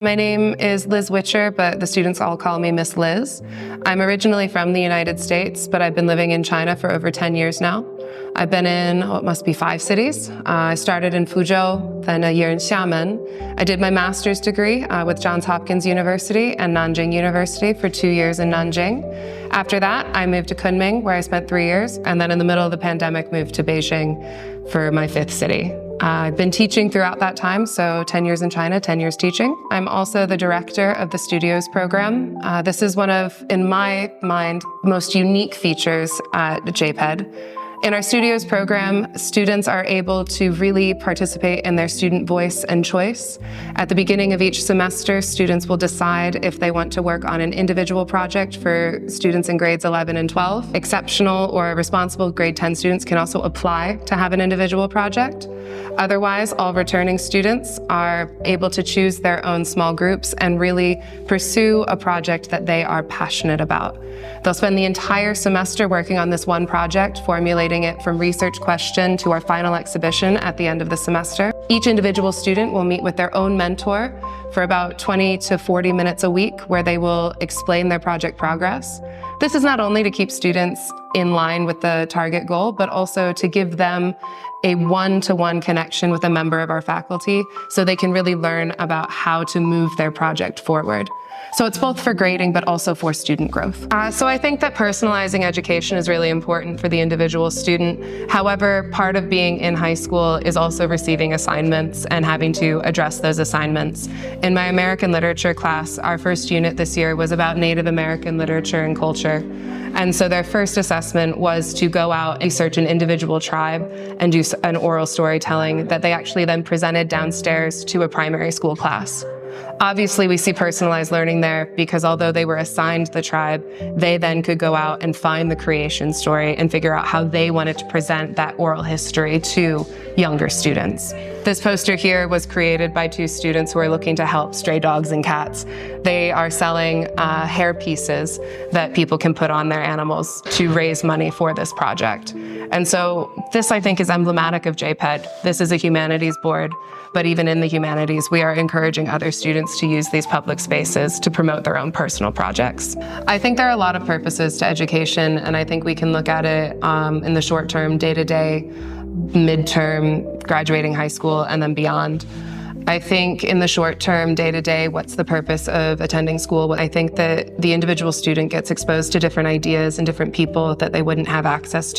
My name is Liz Witcher, but the students all call me Miss Liz. I'm originally from the United States, but I've been living in China for over 10 years now. I've been in, it must be 5 cities. I started in Fuzhou, then a year in Xiamen. I did my master's degree with Johns Hopkins University and Nanjing University for 2 years in Nanjing. After that, I moved to Kunming, where I spent 3 years, and then in the middle of the pandemic, moved to Beijing for my 5th city. I've been teaching throughout that time, so 10 years in China, 10 years teaching. I'm also the director of the Studios program. This is one of, in my mind, most unique features at JPED. In our Studios program, students are able to really participate in their student voice and choice. At the beginning of each semester, students will decide if they want to work on an individual project for students in grades 11 and 12. Exceptional or responsible grade 10 students can also apply to have an individual project. Otherwise, all returning students are able to choose their own small groups and really pursue a project that they are passionate about. They'll spend the entire semester working on this one project, formulating it from research question to our final exhibition at the end of the semester. Each individual student will meet with their own mentor for about 20 to 40 minutes a week, where they will explain their project progress. This is not only to keep students in line with the target goal, but also to give them a one-to-one connection with a member of our faculty so they can really learn about how to move their project forward. So it's both for grading, but also for student growth. So I think that personalizing education is really important for the individual student. However, part of being in high school is also receiving assignments and having to address those assignments. In my American literature class, our first unit this year was about Native American literature and culture. And so their first assessment was to go out and research an individual tribe and do an oral storytelling that they actually then presented downstairs to a primary school class. Obviously, we see personalized learning there because although they were assigned the tribe, they then could go out and find the creation story and figure out how they wanted to present that oral history to younger students. This poster here was created by 2 students who are looking to help stray dogs and cats. They are selling hair pieces that people can put on their animals to raise money for this project. And so this, I think, is emblematic of JPED. This is a humanities board, but even in the humanities, we are encouraging other students to use these public spaces to promote their own personal projects. I think there are a lot of purposes to education, and I think we can look at it in the short term, day-to-day, midterm, graduating high school, and then beyond. I think in the short term, day-to-day, what's the purpose of attending school? I think that the individual student gets exposed to different ideas and different people that they wouldn't have access to